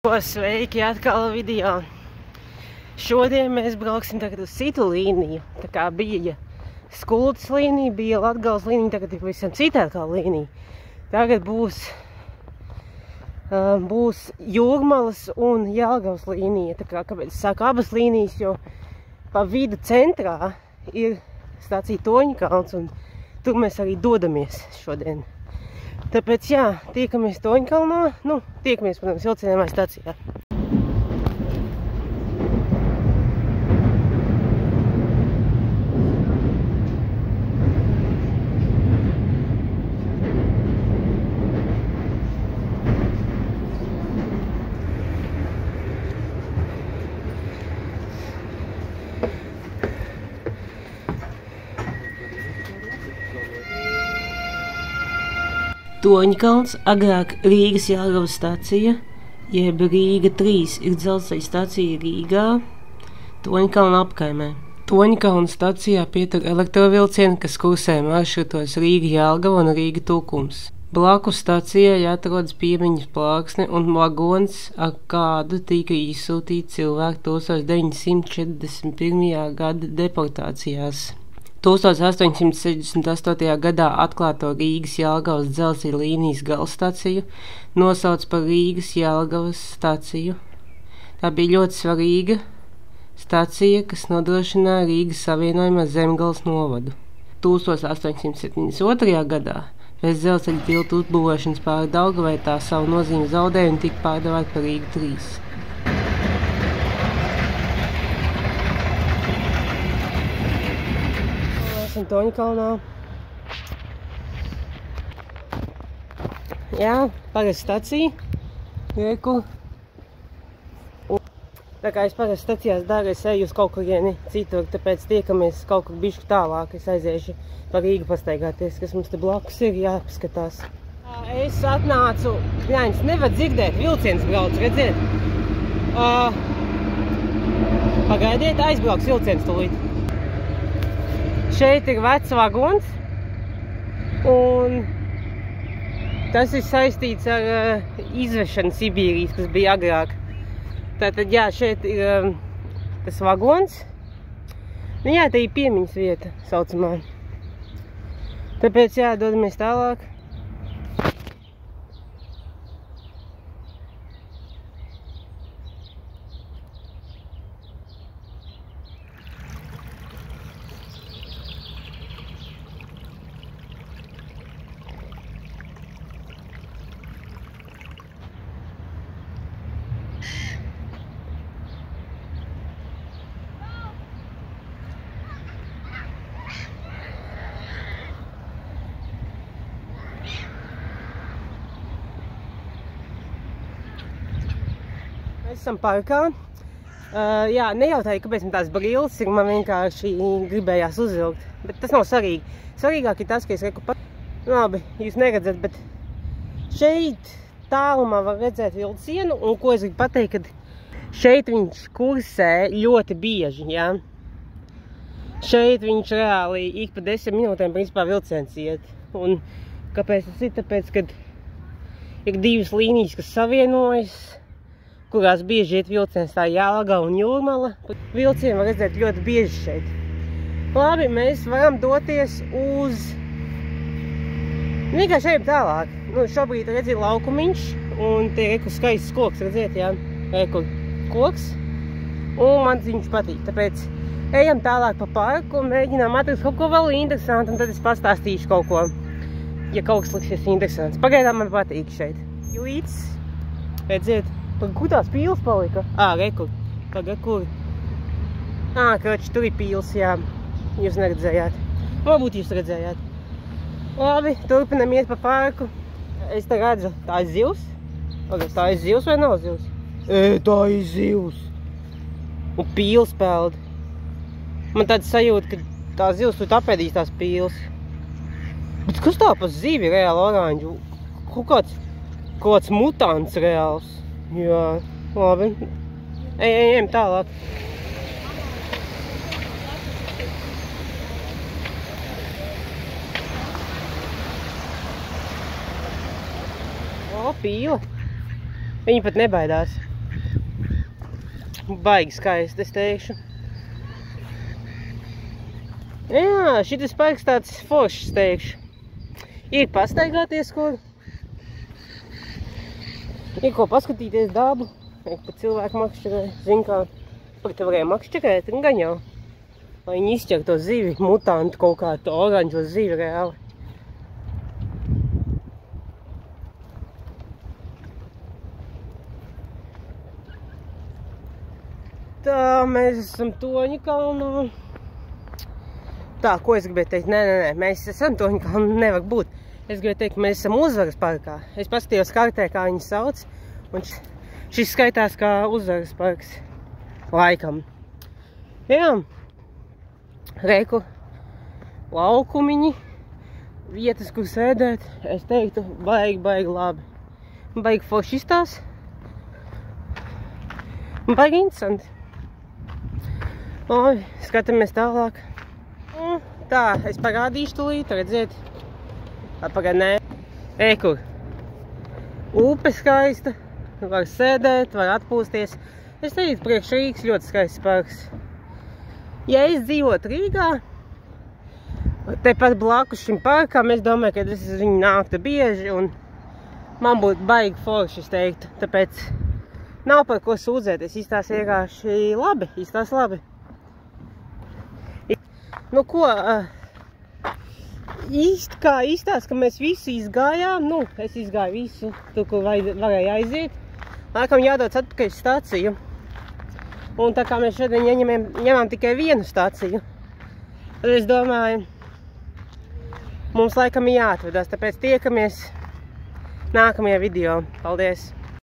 Sveiki atkal video. Šodien mēs brauksim tagad uz citu līniju. Tā kā bija Skultas līnija, bija Latgales līnija, tagad ir visam cita atkal līnija. Tagad būs Jūrmalas un Jelgavas līnija. Tā kā, kāpēc es saku abas līnijas, jo pa vidu centrā ir stacija Toņkalns un tur mēs arī dodamies šodien. Tāpēc, jā, tiekamies Toņkalnā, tiekamies, protams, vilcienā vai stacijā. Toņkalns, agrāk Rīgas Jelgavas stacija, jeb Rīga 3 ir dzelzceļa stacija Rīgā, Toņkalna apkaimē. Toņkalna stacijā pietur elektrovilcieni, kas kursē maršrutos Rīga Jelgava un Rīga Tukums. Blakus stacijai atrodas Piemiņas plāksne un vagons, ar kādu tika izsūtīti cilvēki 1941. Gada deportācijās. 1868. gadā atklāto Rīgas Jelgavas dzelzceļa līnijas galstaciju nosauc par Rīgas Jelgavas staciju. Tā bija ļoti svarīga stacija, kas nodrošināja Rīgas savienojumu ar Zemgales novadu. 1872. gadā pēc dzelzceļa tiltu uzbūvēšanas pāri Daugavai tā savu nozīmi zaudēja un tika pārdevāta par Rīgu 3. Toņkalnā. Jā, parasti stacija. Reku. Tā kā es parasti stacijās daru, es eju uz kaut kurieni citur, tāpēc tiekamies kaut kur bišķi tālāk. Es aiziešu par Rīgu pastaigāties, kas mums te blakus ir, jāpaskatās. Es atnācu, jāņas, nevar dzirdēt, vilciens brauc, redziet? Pagaidiet, aizbrauks vilciens tūlīt. Šeit ir vecs vagons, un tas ir saistīts ar izvešanu Sibīrijas, kas bija agrāk. Tātad, jā, šeit ir tas vagons. Jā, te ir Piemiņas vieta, saucamā. Tāpēc, jā, dodamies tālāk. Mēs esam parkā. Jā, nejautāju, kāpēc man tās brilles ir, man vienkārši gribējās uzvilkt. Bet tas nav svarīgi. Svarīgāk ir tas, ka es reku pat... Labi, jūs neredzat, bet šeit tālumā var redzēt vilcienu, un ko es gribu pateikt, kad šeit viņš kursē ļoti bieži, jā. Šeit viņš reāli ik pa 10 minūtēm principā vilciens iet. Un kāpēc tas ir? Tāpēc, kad ir divas līnijas, kas savienojas, kurās bieži iet vilciens, tā Jelgava un Jūrmala. Vilcienu var redzēt ļoti bieži šeit. Labi, mēs varam doties uz... Vienkārši ejam tālāk. Šobrīd redz ir laukumiņš, un te ir reku skaists koks, redziet, jā? Reku koks, un man viņš patīk. Tāpēc ejam tālāk pa parku un mēģinām atrast kaut ko vēl interesantu, un tad es pastāstīšu kaut ko, ja kaut kas liksies interesants. Pagaidām man patīk šeit. Līdz, redziet, kur tās pīles palika? Reku. Tagad kur? Kroči, tur ir pīles, jā. Jūs neredzējāt. Varbūt jūs redzējāt. Labi, turpinam iet pa parku. Es te redzu, tā ir zivs. Tā ir zivs vai nav zivs? Tā ir zivs. Un pīles peld. Man tāda sajūta, ka tā zivs tur apēdīs tās pīles. Bet kas tā pa zivi reāli oranžu? Kaut kāds mutants reāls. Jā, labi. Ejam tālāk. O, pīle. Viņi pat nebaidās. baigi skaisti, es teikšu. Jā, šitas parks tāds foršs, teikšu. Ir pastaigāties, kur. Ir ko paskatīties dabu. Ir pa cilvēku makšķerē. Zin kā, par te varēja makšķerēt, gan jau. Lai viņi izķer to zivi, mutantu kaut kā, to oranžo zivi reāli. Tā, mēs esam Toņu kalnā. Tā, ko es gribēju teikt? Nē, mēs esam Toņu kalnā, nevar būt. Es gribēju teikt, ka mēs esam Uzvaras parkā. Es paskatījos kartē, kā viņi sauc, un šis skaitās kā Uzvaras parks. Laikam. Jā. Reku. Laukumiņi. Vietas, kur sēdēt. Es teiktu, baigi labi. Baigi forši izstās. Baigi interesanti. Oi, skatāmies tālāk. Tā, es parādīšu tūlīt, redziet. Pagad, nē. Kur. Upe skaista. Var sēdēt, var atpūsties. Es teiktu, priekš Rīgas ļoti skaists parks. Ja es dzīvotu Rīgā, tepat blakus šim parkam, es domāju, ka es viņu nāktu bieži un man būtu baigi forši, es teiktu. Tāpēc nav par ko sūdzēties. Izstās vienkārši labi, izstās labi. Nu ko, kā izstās, ka mēs visu izgājām, nu, es izgāju visu, tur, kur varēja aiziet. Laikam jādodas atpakaļ staciju. Un tā kā mēs šodien ņemam tikai vienu staciju, tad es domāju, mums laikam ir jāatvedās, tāpēc tiekamies nākamajā video. Paldies!